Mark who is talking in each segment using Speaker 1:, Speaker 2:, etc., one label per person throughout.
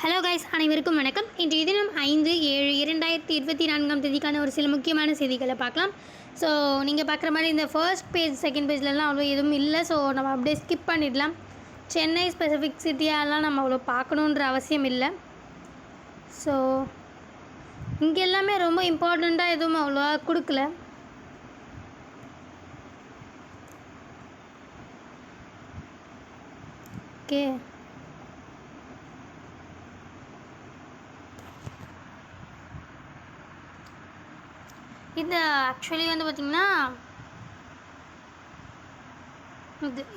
Speaker 1: Hello guys, அனைவருக்கும் வணக்கம். இன்றைய தினம் 5/7/2024 ஒரு சில முக்கியமான செய்திகளை பார்க்கலாம். ஸோ நீங்கள் பார்க்குற மாதிரி இந்த ஃபர்ஸ்ட் பேஜ் செகண்ட் பேஜ்லலாம் அவ்வளோ எதுவும் இல்லை. ஸோ நம்ம அப்படியே ஸ்கிப் பண்ணிடலாம். சென்னை ஸ்பெசிஃபிக் சிட்டியெல்லாம் நம்ம அவ்வளோ பார்க்கணுன்ற அவசியம் இல்லை. ஸோ இங்கே எல்லாமே ரொம்ப இம்பார்ட்டண்ட்டாக எதுவும் அவ்வளோவா கொடுக்கல. ஓகே, இது ஆக்சுவலி வந்து பார்த்திங்கன்னா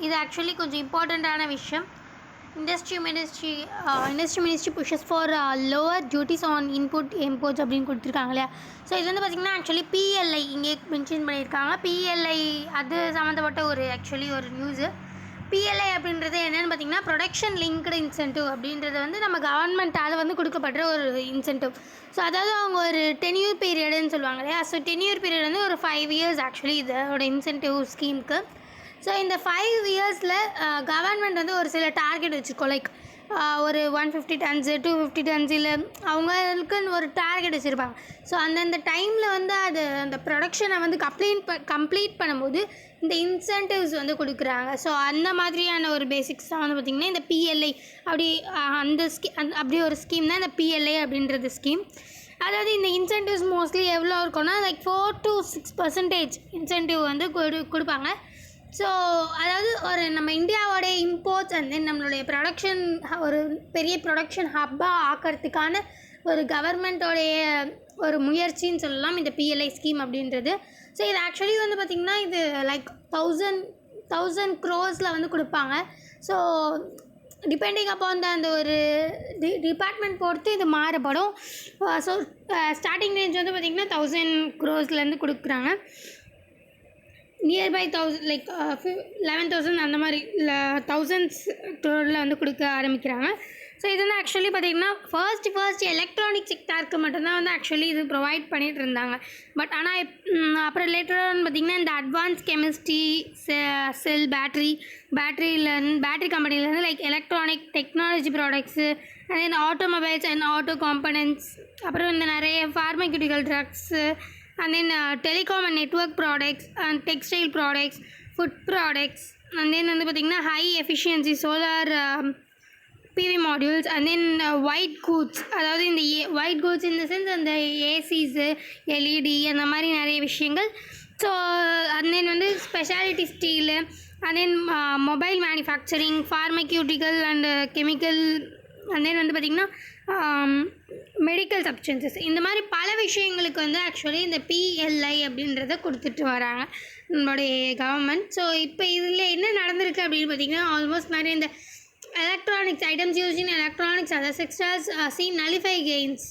Speaker 1: இது ஆக்சுவலி கொஞ்சம் இம்பார்ட்டண்ட்டான விஷயம். Industry ministry புஷஸ் for lower duties on input imports அப்படின்னு கொடுத்துருக்காங்க இல்லையா. ஸோ இது வந்து பார்த்திங்கன்னா ஆக்சுவலி பிஎல்ஐ இங்கே மென்ஷன் பண்ணியிருக்காங்க. பிஎல்ஐ அது சம்மந்தப்பட்ட ஒரு நியூஸு. பிஎல்ஐ அப்படின்றது என்னென்னு பார்த்திங்கன்னா ப்ரொடக்ஷன் லிங்க்டு இன்சென்டிவ் அப்படின்றது வந்து நம்ம கவர்மெண்ட்டால் வந்து கொடுக்கப்படுற ஒரு இன்சென்டிவ். ஸோ அதாவது அவங்க ஒரு டென்யூர் பீரியடுன்னு சொல்லுவாங்க இல்லையா. ஸோ டென்யூர் பீரியட் வந்து ஒரு 5 years ஆக்சுவலி இதோட இன்சென்டிவ் ஸ்கீமுக்கு. ஸோ இந்த 5 yearsல கவர்மெண்ட் வந்து ஒரு சில டார்கெட் வச்சுருக்கோம். லைக் ஒரு 150 tons 250 tons இல்லை அவங்களுக்குன்னு ஒரு டார்கெட் வச்சுருப்பாங்க. ஸோ அந்தந்த டைமில் வந்து அந்த ப்ரொடக்ஷனை வந்து கம்ப்ளீட் பண்ணும்போது இந்த இன்சென்டிவ்ஸ் வந்து கொடுக்குறாங்க. ஸோ அந்த மாதிரியான ஒரு பேசிக்ஸ் தான் வந்து பார்த்திங்கன்னா இந்த பிஎல்ஐ அப்படி அப்படி ஒரு ஸ்கீம் தான் இந்த பிஎல்ஐ அப்படின்றது ஸ்கீம். அதாவது இந்த இன்சென்டிவ்ஸ் மோஸ்ட்லி எவ்வளோ இருக்கும்னா லைக் 4 to 6% இன்சென்டிவ் வந்து கொடுப்பாங்க. ஸோ அதாவது ஒரு நம்ம இந்தியாவோடைய இம்போர்ட்ஸ் அண்ட் தென் நம்மளுடைய ப்ரொடக்ஷன் ஒரு பெரிய ப்ரொடக்ஷன் ஹப்பாக ஆக்கிறதுக்கான ஒரு கவர்மெண்ட்டோடைய ஒரு முயற்சின்னு சொல்லலாம் இந்த பிஎல்ஐ ஸ்கீம் அப்படின்றது. ஸோ இது ஆக்சுவலி வந்து பார்த்திங்கன்னா இது லைக் 1000 crores வந்து கொடுப்பாங்க. ஸோ டிபெண்டிங் அப்பான் அந்த ஒரு டிபார்ட்மெண்ட் பொறுத்து இது மாறுபடும். ஸோ ஸ்டார்டிங் ரேஞ்ச் வந்து பார்த்திங்கன்னா 1000 crores கொடுக்குறாங்க. நியர்பை 1000 லைக் 11,000 அந்த மாதிரி 1000s crore வந்து கொடுக்க ஆரம்பிக்கிறாங்க. ஸோ இது வந்து ஆக்சுவலி பார்த்திங்கன்னா ஃபர்ஸ்ட் எலக்ட்ரானிக் செக்டாருக்கு மட்டும்தான் வந்து ஆக்சுவலி இது ப்ரொவைட் பண்ணிகிட்டு இருந்தாங்க. பட் ஆனால் அப்புறம் லேட்டராக பார்த்திங்கன்னா இந்த அட்வான்ஸ் கெமிஸ்ட்ரி செல் பேட்ரி கம்பெனிலேருந்து like electronic technology products and then automobiles and auto components, அப்புறம் இந்த நிறைய pharmaceutical drugs and then telecom and network products and textile products, food products and then வந்து பார்த்திங்கன்னா high efficiency solar PV modules and then white goods. அதாவது இந்த white goods இந்த sense அந்த ஏசிஸு LED அந்த மாதிரி நிறைய விஷயங்கள். ஸோ அண்ட் தென் வந்து speciality steel and then mobile manufacturing, pharmaceutical and chemical and then வந்து பார்த்திங்கன்னா மெடிக்கல் சப்ஸ்டன்சஸ், இந்த மாதிரி பல விஷயங்களுக்கு வந்து ஆக்சுவலி இந்த பிஎல்ஐ அப்படின்றத கொடுத்துட்டு வராங்க நம்மளுடைய கவர்மெண்ட். ஸோ இப்போ இதில் என்ன நடந்திருக்கு அப்படின்னு பார்த்திங்கன்னா ஆல்மோஸ்ட் நிறைய இந்த electronics items use in electronics other sectors சீன் நலிஃபை கெயின்ஸ்.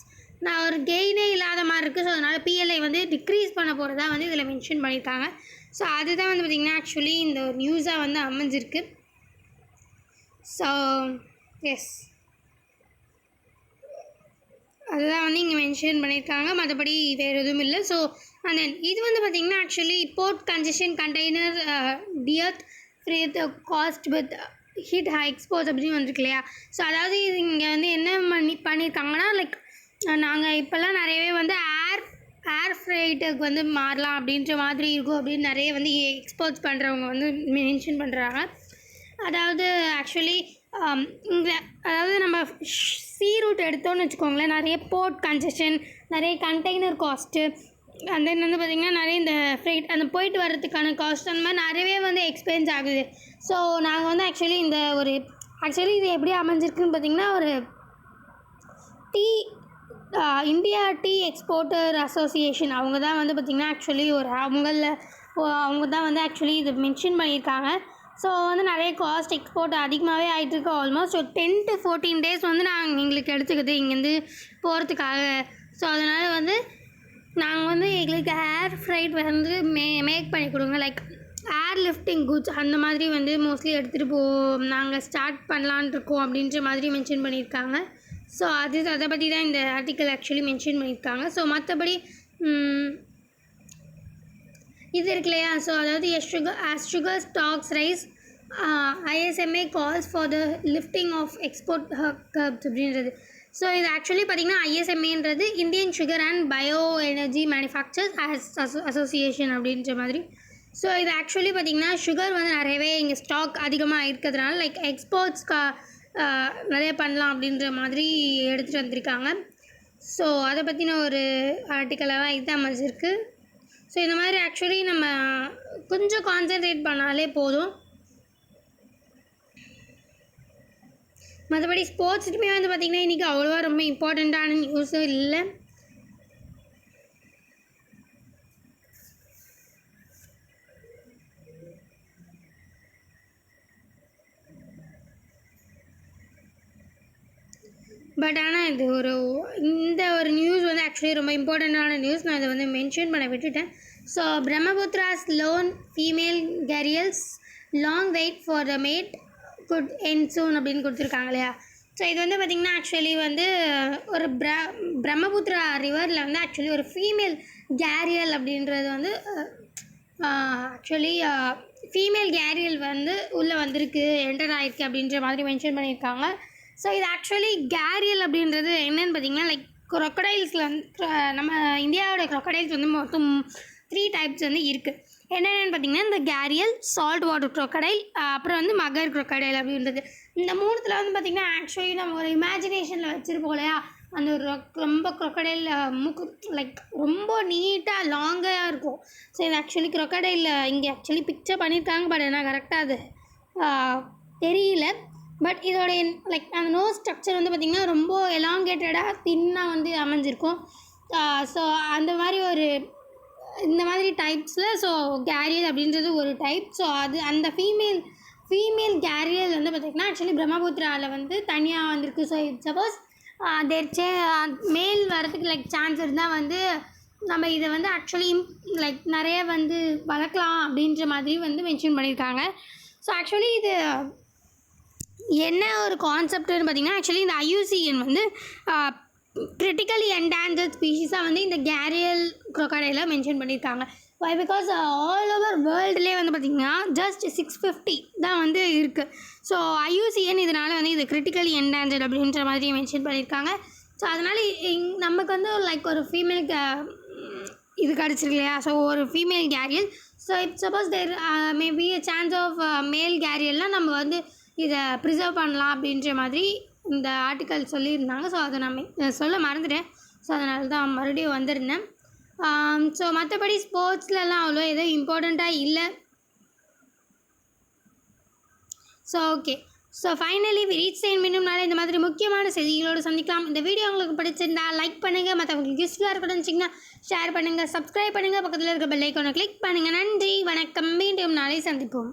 Speaker 1: நான் ஒரு கெயினே இல்லாத மாதிரி இருக்குது. ஸோ அதனால் பிஎல்ஐ வந்து டிக்ரீஸ் பண்ண போகிறதா வந்து இதில் மென்ஷன் பண்ணியிருக்காங்க. ஸோ அதுதான் வந்து பார்த்திங்கன்னா ஆக்சுவலி இந்த ஒரு நியூஸாக வந்து அமைஞ்சிருக்கு. ஸோ எஸ், அதுதான் வந்து இங்கே மென்ஷன் பண்ணியிருக்காங்க, மற்றபடி வேறு எதுவும் இல்லை. ஸோ அண்ட் தென் இது வந்து பார்த்திங்கன்னா actually port congestion container dearth freight cost with hit high exports அப்படின்னு வந்துருக்கு இல்லையா. ஸோ அதாவது இது இங்கே வந்து என்ன பண்ணியிருக்காங்கன்னா லைக் நாங்கள் இப்போல்லாம் நிறையவே வந்து ஏர் ஃப்ரைட்டுக்கு வந்து மாறலாம் அப்படின்ற மாதிரி இருக்கும் அப்படின்னு நிறைய வந்து எக்ஸ்போர்ட்ஸ் பண்ணுறவங்க வந்து மென்ஷன் பண்ணுறாங்க. அதாவது ஆக்சுவலி இங்கே அதாவது நம்ம சீ ரூட் எடுத்தோன்னு வச்சுக்கோங்களேன், நிறைய போர்ட் கன்ஜெஷன், நிறைய கண்டெய்னர் காஸ்ட்டு அண்ட் தென் வந்து பார்த்திங்கன்னா நிறைய இந்த ஃப்ரைட் அந்த போயிட்டு வர்றதுக்கான காஸ்ட் அந்த மாதிரி நிறையவே வந்து எக்ஸ்பென்ஸ் ஆகுது. ஸோ நாங்கள் வந்து ஆக்சுவலி இந்த ஒரு ஆக்சுவலி இது எப்படி அமைஞ்சிருக்குன்னு பார்த்திங்கன்னா ஒரு இந்தியா டீ எக்ஸ்போர்ட்டர் அசோசியேஷன் அவங்க தான் வந்து பார்த்திங்கன்னா ஆக்சுவலி அவங்க தான் வந்து ஆக்சுவலி இது மென்ஷன் பண்ணியிருக்காங்க. ஸோ வந்து நிறைய காஸ்ட் எக்ஸ்போர்ட் அதிகமாகவே ஆகிட்டுருக்கு. ஆல்மோஸ்ட் ஒரு 10 to 14 days வந்து எங்களுக்கு எடுத்துக்குது இங்கேருந்து போகிறதுக்காக. ஸோ அதனால் வந்து நாங்கள் வந்து எங்களுக்கு ஏர் ஃப்ரைட் வந்து மேக் பண்ணி கொடுங்க, லைக் ஏர் லிஃப்டிங் குட்ஸ் அந்த மாதிரி வந்து மோஸ்ட்லி எடுத்துகிட்டு நாங்கள் ஸ்டார்ட் பண்ணலான் இருக்கோம் அப்படின்ற மாதிரி மென்ஷன் பண்ணியிருக்காங்க. ஸோ அதை பற்றி தான் இந்த ஆர்டிக்கல் ஆக்சுவலி மென்ஷன் பண்ணியிருக்காங்க. ஸோ மற்றபடி இது இருக்கு இல்லையா. ஸோ அதாவது sugar stocks rise, ISMA calls for the lifting of export curbs அப்படின்றது. ஸோ இது ஆக்சுவலி பார்த்திங்கன்னா ISMAன்றது Indian sugar and bio energy manufacturers association அப்படின்ற மாதிரி. ஸோ இது ஆக்சுவலி பார்த்திங்கன்னா சுகர் வந்து நிறையவே இங்கே ஸ்டாக் அதிகமாக இருக்கிறதுனால லைக் நிறைய பண்ணலாம் அப்படின்ற மாதிரி எடுத்துகிட்டு வந்திருக்காங்க. ஸோ அதை பற்றின ஒரு ஆர்டிக்கலாக தான் இது அமைஞ்சிருக்கு. ஸோ இந்த மாதிரி ஆக்சுவலி நம்ம கொஞ்சம் கான்சென்ட்ரேட் பண்ணாலே போதும். மற்றபடி ஸ்போர்ட்ஸுக்குமே வந்து பார்த்திங்கன்னா இன்றைக்கி அவ்வளோவா ரொம்ப இம்பார்ட்டண்ட்டான நியூஸும் இல்லை. பட் ஆனால் இது இந்த ஒரு நியூஸ் வந்து ஆக்சுவலி ரொம்ப இம்பார்ட்டண்ட்டான நியூஸ். நான் இதை வந்து மென்ஷன் பண்ண விட்டுட்டேன். So Brahmaputra's lone female gharials long wait for the mate could end soon அப்படின்னு கொடுத்துருக்காங்க இல்லையா. ஸோ இது வந்து பார்த்திங்கன்னா ஆக்சுவலி வந்து ஒரு பிரம்மபுத்திரா ரிவரில் வந்து ஆக்சுவலி ஒரு ஃபீமேல் கேரியல் அப்படின்றது வந்து ஆக்சுவலி ஃபீமேல் கேரியல் வந்து உள்ளே வந்திருக்கு, என்டர் ஆகிருக்கு அப்படின்ற மாதிரி மென்ஷன் பண்ணியிருக்காங்க. ஸோ இது ஆக்சுவலி கேரியல் அப்படின்றது என்னென்னு பார்த்திங்கன்னா லைக் க்ரொக்கடைல்ஸில் வந்து நம்ம இந்தியாவோட க்ரொக்கடைல்ஸ் வந்து மொத்தம் 3 டைப்ஸ் வந்து இருக்குது. என்னென்னு பார்த்திங்கன்னா இந்த கேரியல், சால்ட் வாட்டர் க்ரொக்கடைல், அப்புறம் வந்து மகர் க்ரொக்கடைல் அப்படின்றது. இந்த 3த்தில் வந்து பார்த்திங்கன்னா ஆக்சுவலி நம்ம ஒரு இமேஜினேஷனில் வச்சுருப்போம் இல்லையா, அந்த ஒரு ரொம்ப க்ரொக்கடைல் மூக்கு லைக் ரொம்ப நீட்டாக லாங்காக இருக்கும். ஸோ இது ஆக்சுவலி க்ரொக்கடைலில் இங்கே ஆக்சுவலி பிக்சர் பண்ணியிருக்காங்க. பட் என்ன கரெக்டாக அது தெரியல. பட் இதோடைய லைக் அந்த நோஸ் ஸ்ட்ரக்சர் வந்து பார்த்திங்கன்னா ரொம்ப எலாங்கேட்டடாக தின்னாக வந்து அமைஞ்சிருக்கும். ஸோ அந்த மாதிரி இந்த மாதிரி டைப்ஸில் ஸோ கேரியல் அப்படின்றது ஒரு டைப். ஸோ அந்த ஃபீமேல் கேரியல் வந்து பார்த்திங்கன்னா ஆக்சுவலி பிரம்மபுத்திராவில் வந்து தனியாக வந்திருக்கு. ஸோ சப்போஸ் மேல் வரதுக்கு லைக் சான்ஸ் இருந்தால் வந்து நம்ம இதை வந்து ஆக்சுவலி லைக் நிறைய வந்து வளர்க்கலாம் அப்படின்ற மாதிரி வந்து மென்ஷன் பண்ணியிருக்காங்க. ஸோ ஆக்சுவலி இது என்ன ஒரு கான்செப்ட்னு பார்த்திங்கன்னா ஆக்சுவலி இந்த IUCN வந்து கிரிட்டிக்கலி என்டேஞ்சர்ட் ஸ்பீஷீஸாக வந்து இந்த கேரியல் க்ரொக்கடைலை மென்ஷன் பண்ணியிருக்காங்க. வை பிகாஸ் ஆல் ஓவர் வேர்ல்டுலேயே வந்து பார்த்திங்கன்னா ஜஸ்ட் 650 தான் வந்து இருக்குது. ஸோ IUCN இதனால் வந்து இது கிரிட்டிக்கலி என்டேஞ்சர்ட் அப்படின்ற மாதிரி மென்ஷன் பண்ணியிருக்காங்க. ஸோ அதனால் நமக்கு வந்து லைக் ஒரு ஃபீமேல் இது கிடச்சிருக்கு இல்லையா. ஸோ ஒரு female gharial. So it's suppose there maybe chance of male கேரியல்லாம் நம்ம வந்து இதை ப்ரிசர்வ் பண்ணலாம் அப்படின்ற மாதிரி இந்த ஆர்டிக்கல் சொல்லியிருந்தாங்க. ஸோ அதை நான் சொல்ல மறந்துட்டேன். ஸோ அதனால தான் மறுபடியும் வந்திருந்தேன். ஸோ மற்றபடி ஸ்போர்ட்ஸ்லலாம் அவ்வளோ எதுவும் இம்பார்ட்டண்ட்டாக இல்லை. So okay. So finally reach மீண்டும் நாளை இந்த மாதிரி முக்கியமான செய்திகளோடு சந்திக்கலாம். இந்த வீடியோ உங்களுக்கு பிடிச்சிருந்தா லைக் பண்ணுங்கள், மற்றவங்களுக்கு யூஸ்ஃபுல்லாக இருக்கணும்னு ஷேர் பண்ணுங்கள், சப்ஸ்கிரைப் பண்ணுங்கள், பக்கத்தில் இருக்க பெல் ஐக்கானை கிளிக் பண்ணுங்கள். நன்றி, வணக்கம். மீண்டும் நாளை சந்திப்போம்.